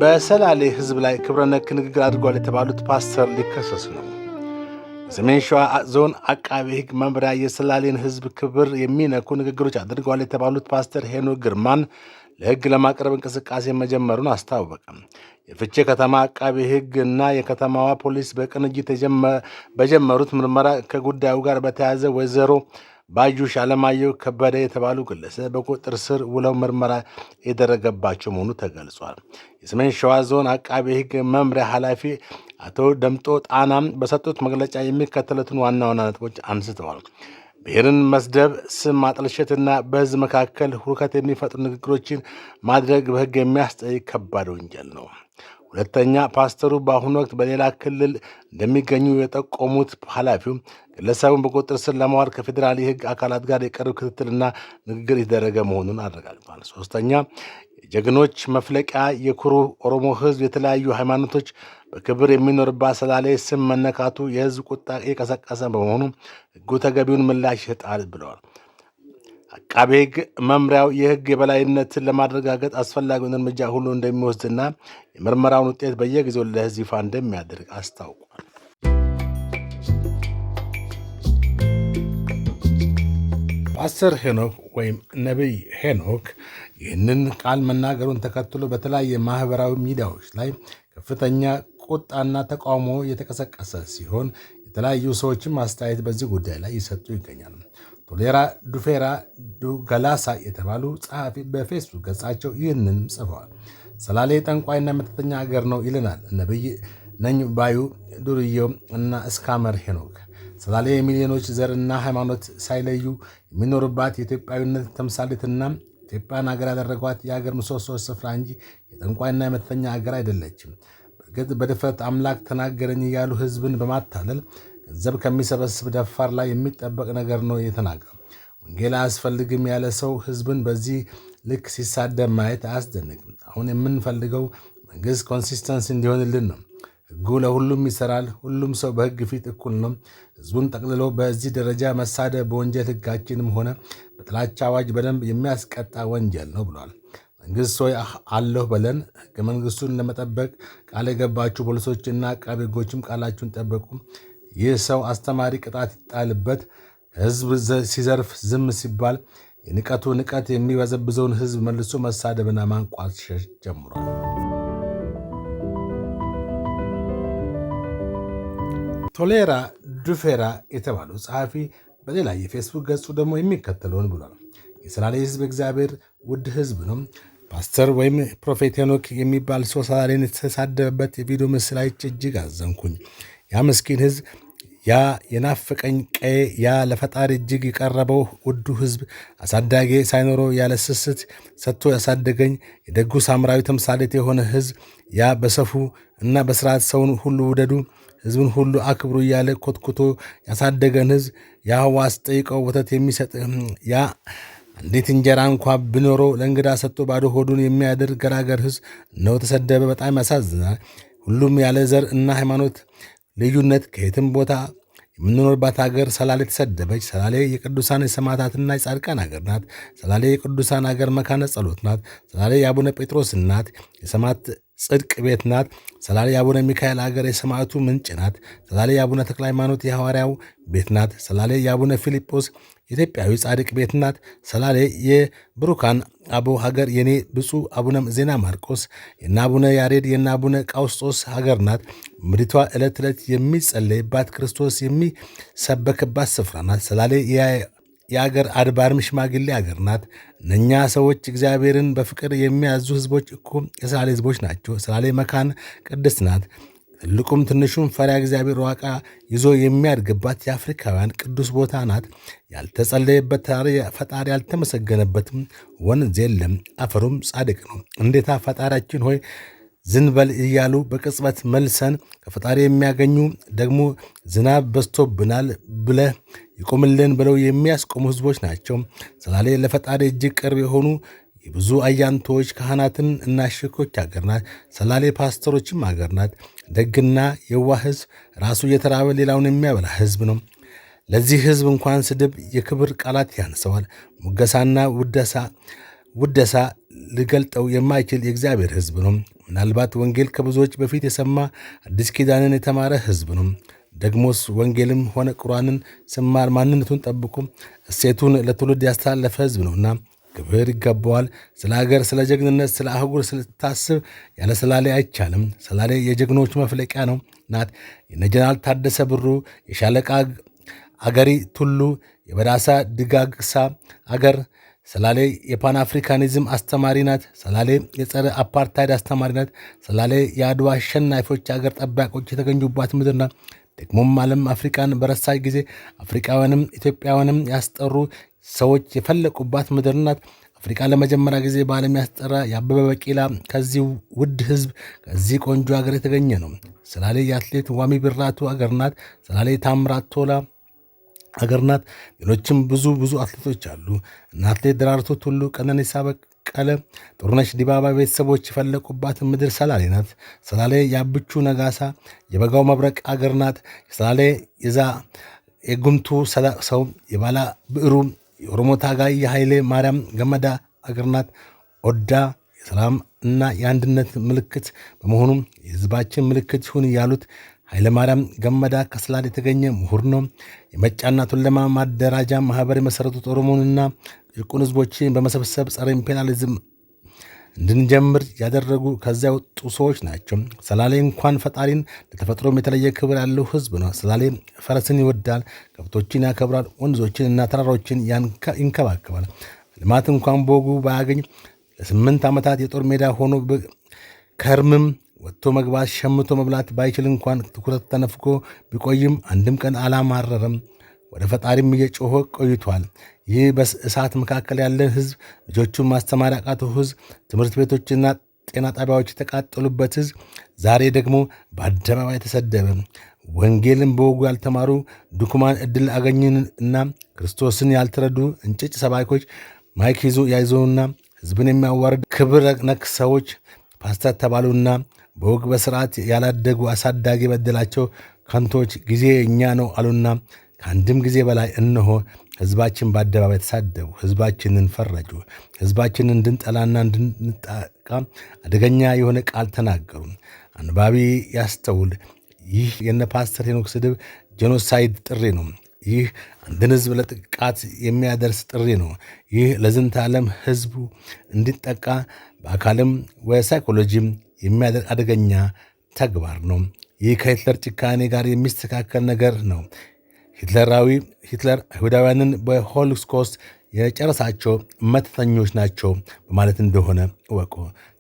በሰላሌ ህዝብ ላይ ክብረነክ ንግግር አድርጓል የተባሉት ፓስተር ሊከሰሱ ነው። የሰሜን ሸዋ ዞን አቃቤ ሕግ መምሪያ የሰላሌን ህዝብ ክብር የሚነኩ ንግግሮች አድርጓል የተባሉት ፓስተር ሄኖክ ግርማን ለህግ ለማቅረብ እንቅስቃሴ መጀመሩን አስታወቀ። የፍቼ ከተማ አቃቤ ሕግ እና የከተማዋ ፖሊስ በቅንጅት በጀመሩት ምርመራ ከጉዳዩ ጋር በተያያዘ ወይዘሮ ባዩሽ አለማየሁ ከበደ የተባሉ ግለሰብ በቁጥጥር ስር ውለው ምርመራ የደረገባቸው መሆኑ ተገልጿል። የሰሜን ሸዋ ዞን አቃቤ ሕግ መምሪያ ኃላፊ አቶ ደምጦ ጣናም በሰጡት መግለጫ የሚከተሉትን ዋና ዋና ነጥቦች አንስተዋል። ብሔርን መስደብ፣ ስም ማጠልሸትና በህዝብ መካከል ሁከት የሚፈጥሩ ንግግሮችን ማድረግ በህግ የሚያስጠይቅ ከባድ ወንጀል ነው። ሁለተኛ፣ ፓስተሩ በአሁኑ ወቅት በሌላ ክልል እንደሚገኙ የጠቆሙት ኃላፊው ግለሰቡን በቁጥጥር ስር ለማዋል ከፌዴራል የህግ አካላት ጋር የቅርብ ክትትልና ንግግር የተደረገ መሆኑን አረጋግጧል። ሶስተኛ፣ የጀግኖች መፍለቂያ የኩሩ ኦሮሞ ህዝብ የተለያዩ ሃይማኖቶች በክብር የሚኖርባት ሰላሌ ስም መነካቱ የህዝብ ቁጣ የቀሰቀሰ በመሆኑ ህጉ ተገቢውን ምላሽ ይሰጣል ብለዋል። አቃቤ ሕግ መምሪያው የህግ የበላይነትን ለማረጋገጥ አስፈላጊውን እርምጃ ሁሉ እንደሚወስድና የምርመራውን ውጤት በየጊዜው ለህዝብ ይፋ እንደሚያደርግ አስታውቋል። ፓስተር ሄኖክ ወይም ነቢይ ሄኖክ ይህንን ቃል መናገሩን ተከትሎ በተለያየ ማህበራዊ ሚዲያዎች ላይ ከፍተኛ ቁጣና ተቃውሞ የተቀሰቀሰ ሲሆን የተለያዩ ሰዎችም አስተያየት በዚህ ጉዳይ ላይ ይሰጡ ይገኛል። ቶሌራ ዱፌራ ገላሳ የተባሉ ጸሐፊ በፌስቡክ ገጻቸው ይህንን ጽፈዋል። ሰላሌ ጠንቋይና መተተኛ ሀገር ነው ይለናል ነቢይ ነኝ ባዩ ዱርዬው እና እስካመር ሄኖክ። ሰላሌ የሚሊዮኖች ዘርና ሃይማኖት ሳይለዩ የሚኖሩባት የኢትዮጵያዊነት ተምሳሌትና ኢትዮጵያን ሀገር ያደረጓት የሀገር ምሰሶ ስፍራ እንጂ የጠንቋይና የመተተኛ ሀገር አይደለችም። በእርግጥ በድፍረት አምላክ ተናገረኝ እያሉ ህዝብን በማታለል ገንዘብ ከሚሰበስብ ደፋር ላይ የሚጠበቅ ነገር ነው የተናገረው። ወንጌል አያስፈልግም ያለ ሰው ህዝብን በዚህ ልክ ሲሳደብ ማየት አያስደንቅም። አሁን የምንፈልገው መንግስት ኮንሲስተንስ እንዲሆንልን ነው። ህጉ ለሁሉም ይሰራል። ሁሉም ሰው በህግ ፊት እኩል ነው። ህዝቡን ጠቅልሎ በዚህ ደረጃ መሳደብ በወንጀል ህጋችንም ሆነ በጥላቻ አዋጅ በደንብ የሚያስቀጣ ወንጀል ነው ብሏል። መንግስት ሆይ አለሁ በለን። ህገ መንግስቱን ለመጠበቅ ቃል የገባችሁ ፖሊሶችና አቃቤ ህጎችም ቃላችሁን ጠበቁ። ይህ ሰው አስተማሪ ቅጣት ይጣልበት። ህዝብ ሲዘርፍ ዝም ሲባል የንቀቱ ንቀት የሚበዘብዘውን ህዝብ መልሶ መሳደብና ማንቋሸሽ ጀምሯል። ቶሌራ ዱፌራ የተባሉ ጸሐፊ በሌላ የፌስቡክ ገጹ ደግሞ የሚከተለውን ብሏል። የሰላሌ ህዝብ እግዚአብሔር ውድ ህዝብ ነው። ፓስተር ወይም ፕሮፌት ሄኖክ የሚባል ሰው ሰላሌን የተሳደበበት የቪዲዮ ምስል አይቼ እጅግ አዘንኩኝ። ያ ምስኪን ህዝብ፣ ያ የናፈቀኝ ቀዬ፣ ያ ለፈጣሪ እጅግ የቀረበው ውዱ ህዝብ፣ አሳዳጌ ሳይኖረው ያለ ስስት ሰጥቶ ያሳደገኝ የደጉ ሳምራዊ ተምሳሌት የሆነ ህዝብ፣ ያ በሰፉ እና በስርዓት ሰውን ሁሉ ውደዱ፣ ህዝብን ሁሉ አክብሩ እያለ ኮትኩቶ ያሳደገን ህዝብ፣ ያ ዋስ ጠይቀው ወተት የሚሰጥ፣ ያ አንዲት እንጀራ እንኳ ቢኖረው ለእንግዳ ሰጥቶ ባዶ ሆዱን የሚያደርግ ገራገር ህዝብ ነው ተሰደበ። በጣም ያሳዝናል። ሁሉም ያለ ዘር እና ሃይማኖት ልዩነት ከየትም ቦታ የምንኖርባት ሀገር ሰላሌ ተሰደበች። ሰላሌ የቅዱሳን የሰማዕታትና የጻድቃን ሀገር ናት። ሰላሌ የቅዱሳን ሀገር መካነ ጸሎት ናት። ሰላሌ የአቡነ ጴጥሮስ ናት፣ የሰማዕት ጽድቅ ቤት ናት። ሰላሌ የአቡነ ሚካኤል ሀገር የሰማዕቱ ምንጭ ናት። ሰላሌ የአቡነ ተክለ ሃይማኖት የሐዋርያው ቤት ናት። ሰላሌ የአቡነ ፊልጶስ የኢትዮጵያዊ ጻድቅ ቤት ናት። ሰላሌ የብሩካን አቦ ሀገር የኔ ብፁዕ አቡነ ዜና ማርቆስ የና አቡነ ያሬድ የና አቡነ ቃውስጦስ ሀገር ናት። ምድሪቷ ዕለት ዕለት የሚጸለይባት ክርስቶስ የሚሰበክባት ስፍራ ናት። ሰላሌ የአገር አድባርም ሽማግሌ አገር ናት። እነኛ ሰዎች እግዚአብሔርን በፍቅር የሚያዙ ህዝቦች እኮ የሰላሌ ህዝቦች ናቸው። ሰላሌ መካን ቅድስት ናት። ትልቁም ትንሹም ፈሪያ እግዚአብሔር ዋቃ ይዞ የሚያድግባት የአፍሪካውያን ቅዱስ ቦታ ናት። ያልተጸለየበት ፈጣሪ ያልተመሰገነበትም ወንዝ የለም። አፈሩም ጻድቅ ነው። እንዴታ ፈጣሪያችን ሆይ ዝንበል እያሉ በቅጽበት መልሰን ከፈጣሪ የሚያገኙ ደግሞ ዝናብ በዝቶብናል ብለህ ይቆምልን ብለው የሚያስቆሙ ህዝቦች ናቸው። ሰላሌ ለፈጣሪ እጅግ ቅርብ የሆኑ የብዙ አያንቶች ካህናትን እና ሽኮች አገር ናት። ሰላሌ ፓስተሮችም አገር ናት። ደግና የዋህ ህዝብ፣ ራሱ እየተራበ ሌላውን የሚያበላ ህዝብ ነው። ለዚህ ህዝብ እንኳን ስድብ የክብር ቃላት ያንሰዋል። ሙገሳና ውደሳ ሊገልጠው የማይችል የእግዚአብሔር ህዝብ ነው። ምናልባት ወንጌል ከብዙዎች በፊት የሰማ አዲስ ኪዳንን የተማረ ሕዝብ ነው። ደግሞስ ወንጌልም ሆነ ቁርአንን ስማር ማንነቱን ጠብቆ እሴቱን ለትውልድ ያስተላለፈ ሕዝብ ነውና ክብር ይገባዋል። ስለ ሀገር፣ ስለ ጀግንነት፣ ስለ አህጉር ስታስብ ያለ ሰላሌ አይቻልም። ሰላሌ የጀግኖች መፍለቂያ ነው ናት። የነ ጀነራል ታደሰ ብሩ፣ የሻለቃ አገሪ ቱሉ፣ የበዳሳ ድጋግሳ አገር። ሰላሌ የፓን አፍሪካኒዝም አስተማሪ ናት። ሰላሌ የጸረ አፓርታይድ አስተማሪ ናት። ሰላሌ የአድዋ አሸናፊዎች አገር ጠባቂዎች የተገኙባት ምድር ናት። ደግሞም ዓለም አፍሪካን በረሳች ጊዜ አፍሪካውያንም ኢትዮጵያውያንም ያስጠሩ ሰዎች የፈለቁባት ምድር ናት። አፍሪካ ለመጀመሪያ ጊዜ በዓለም ያስጠራ የአበበ ቢቂላ ከዚህ ውድ ሕዝብ ከዚህ ቆንጆ ሀገር የተገኘ ነው። ሰላሌ የአትሌት ዋሚ ቢራቱ አገር ናት። ሰላሌ ታምራት ቶላ አገር ናት። ሌሎችም ብዙ አትሌቶች አሉ። እና አትሌት ደራርቱ ቱሉ፣ ቀነኒሳ በቀለ፣ ጥሩነሽ ዲባባ ቤተሰቦች የፈለቁባት ምድር ሰላሌ ናት። ሰላሌ የአብቹ ነጋሳ የበጋው መብረቅ አገር ናት። ሰላሌ የዛ የጉምቱ ሰው የባላ ብዕሩ የኦሮሞ ታጋይ የኃይሌ ማርያም ገመዳ አገር ናት። ኦዳ የሰላም እና የአንድነት ምልክት በመሆኑም የሕዝባችን ምልክት ይሁን ያሉት ኃይለ ማርያም ገመዳ ከሰላሌ የተገኘ ምሁር ነው። የመጫና ቱለማ ማደራጃ ማህበር የመሰረቱት ኦሮሞንና ጭቁን ሕዝቦችን በመሰብሰብ ጸረ ኢምፔሪያሊዝም እንድንጀምር ያደረጉ ከዚያ ወጡ ሰዎች ናቸው። ሰላሌ እንኳን ፈጣሪን ለተፈጥሮም የተለየ ክብር ያለው ሕዝብ ነው። ሰላሌ ፈረስን ይወዳል፣ ከብቶችን ያከብራል፣ ወንዞችን እና ተራሮችን ይንከባከባል። ልማት እንኳን በወጉ ባያገኝ ለ8 ዓመታት የጦር ሜዳ ሆኖ ከርምም ወጥቶ መግባት ሸምቶ መብላት ባይችል እንኳን ትኩረት ተነፍጎ ቢቆይም አንድም ቀን አላማረረም። ወደ ፈጣሪም እየጮኸ ቆይቷል። ይህ በእሳት መካከል ያለን ሕዝብ፣ ልጆቹን ማስተማር ያቃተው ሕዝብ፣ ትምህርት ቤቶችና ጤና ጣቢያዎች የተቃጠሉበት ሕዝብ፣ ዛሬ ደግሞ በአደባባይ ተሰደበ። ወንጌልን በወጉ ያልተማሩ ድኩማን ዕድል አገኝን እና ክርስቶስን ያልተረዱ እንጭጭ ሰባኪዎች ማይክ ያይዘውና ሕዝብን የሚያዋርድ ክብር ነክ ሰዎች ፓስተር ተባሉና በወግ በስርዓት ያላደጉ አሳዳጊ በደላቸው ከንቶች ጊዜ እኛ ነው አሉና ከአንድም ጊዜ በላይ እነሆ ሕዝባችን በአደባባይ ተሳደቡ። ሕዝባችንን ፈረጁ። ሕዝባችንን እንድንጠላና እንድንጠቃ አደገኛ የሆነ ቃል ተናገሩ። አንባቢ ያስተውል። ይህ የነ ፓስተር ሄኖክ ስድብ ጄኖሳይድ ጥሪ ነው። ይህ አንድን ሕዝብ ለጥቃት የሚያደርስ ጥሪ ነው። ይህ ለዝንተ ዓለም ሕዝቡ እንዲጠቃ በአካልም ወሳይኮሎጂም የሚያደርግ አደገኛ ተግባር ነው። ይህ ከሂትለር ጭካኔ ጋር የሚስተካከል ነገር ነው። ሂትለር አይሁዳውያንን በሆሎኮስት የጨረሳቸው መተተኞች ናቸው በማለት እንደሆነ እወቁ።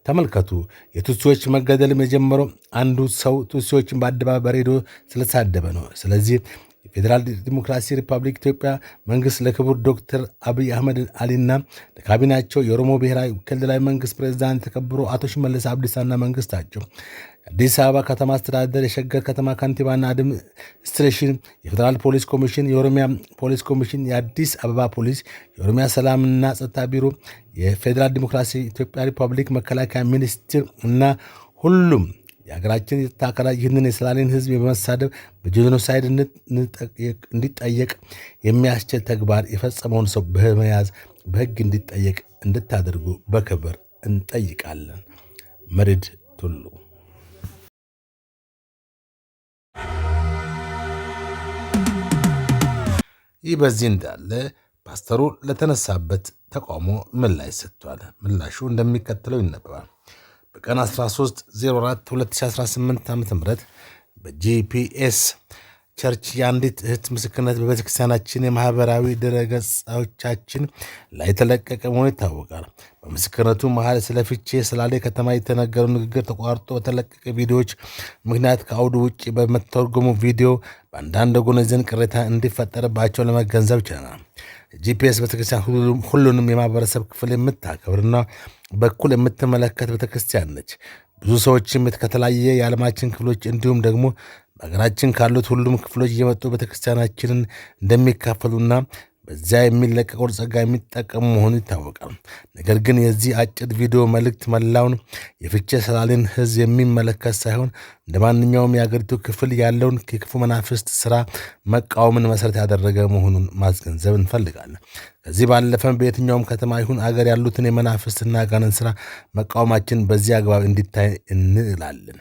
ተመልከቱ። የቱትሲዎች መገደልም የጀመረው አንዱ ሰው ቱትሲዎችን በአደባባይ በሬዲዮ ስለተሳደበ ነው። ስለዚህ የፌዴራል ዲሞክራሲ ሪፐብሊክ ኢትዮጵያ መንግሥት ለክቡር ዶክተር አብይ አህመድ አሊና ለካቢናቸው የኦሮሞ ብሔራዊ ክልላዊ መንግሥት ፕሬዚዳንት የተከበሩ አቶ ሽመልስ አብዲሳና መንግሥታቸው የአዲስ አበባ ከተማ አስተዳደር፣ የሸገር ከተማ ከንቲባና አድሚኒስትሬሽን፣ የፌዴራል ፖሊስ ኮሚሽን፣ የኦሮሚያ ፖሊስ ኮሚሽን፣ የአዲስ አበባ ፖሊስ፣ የኦሮሚያ ሰላምና ጸጥታ ቢሮ፣ የፌዴራል ዲሞክራሲ ኢትዮጵያ ሪፐብሊክ መከላከያ ሚኒስቴር እና ሁሉም የሀገራችን የጸጥታ አካላት ይህንን የሰላሌን ሕዝብ በመሳደብ በጄኖሳይድ እንዲጠየቅ የሚያስችል ተግባር የፈጸመውን ሰው በመያዝ በሕግ እንዲጠየቅ እንድታደርጉ በክብር እንጠይቃለን። መርድ ቱሉ። ይህ በዚህ እንዳለ ፓስተሩ ለተነሳበት ተቃውሞ ምላሽ ሰጥቷል። ምላሹ እንደሚከተለው ይነበባል። በቀን 13/04/2018 ዓ.ም በጂፒኤስ ቸርች የአንዲት እህት ምስክርነት በቤተክርስቲያናችን የማህበራዊ ድረገጾቻችን ላይ የተለቀቀ መሆኑ ይታወቃል። በምስክርነቱ መሃል ስለ ፍቼ ሰላሌ ከተማ የተነገረው ንግግር ተቋርጦ በተለቀቀ ቪዲዮዎች ምክንያት ከአውዱ ውጭ በመተርጎሙ ቪዲዮ በአንዳንድ ወገኖች ዘንድ ቅሬታ እንዲፈጠርባቸው ለመገንዘብ ችለናል። ጂፒኤስ ቤተክርስቲያን ሁሉንም የማህበረሰብ ክፍል የምታከብርና በኩል የምትመለከት ቤተክርስቲያን ነች። ብዙ ሰዎችም ከተለያየ የዓለማችን ክፍሎች እንዲሁም ደግሞ በሀገራችን ካሉት ሁሉም ክፍሎች እየመጡ ቤተክርስቲያናችንን እንደሚካፈሉና በዚያ የሚለቀቀው ጸጋ የሚጠቀሙ መሆኑ ይታወቃል። ነገር ግን የዚህ አጭር ቪዲዮ መልእክት መላውን የፍቼ ሰላሌን ሕዝብ የሚመለከት ሳይሆን እንደ ማንኛውም የአገሪቱ ክፍል ያለውን የክፉ መናፍስት ሥራ መቃወምን መሠረት ያደረገ መሆኑን ማስገንዘብ እንፈልጋለን። ከዚህ ባለፈም በየትኛውም ከተማ ይሁን አገር ያሉትን የመናፍስትና አጋንንት ሥራ መቃወማችን በዚህ አግባብ እንዲታይ እንላለን።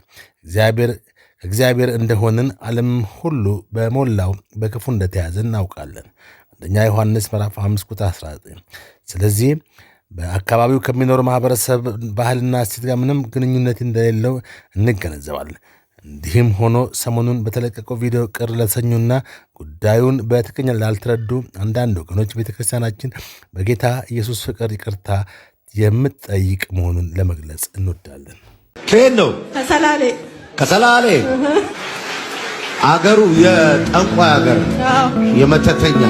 እግዚአብሔር እንደሆንን ዓለም ሁሉ በሞላው በክፉ እንደተያዘ እናውቃለን። አንደኛ ዮሐንስ ምዕራፍ 5 ቁጥር 19። ስለዚህ በአካባቢው ከሚኖር ማህበረሰብ ባህልና እሴት ጋር ምንም ግንኙነት እንደሌለው እንገነዘባለን። እንዲህም ሆኖ ሰሞኑን በተለቀቀው ቪዲዮ ቅር ለተሰኙና ጉዳዩን በትክክል ላልተረዱ አንዳንድ ወገኖች ቤተክርስቲያናችን በጌታ ኢየሱስ ፍቅር ይቅርታ የምትጠይቅ መሆኑን ለመግለጽ እንወዳለን። ከየት ነው? ከሰላሌ አገሩ የጠንቋይ አገር የመተተኛ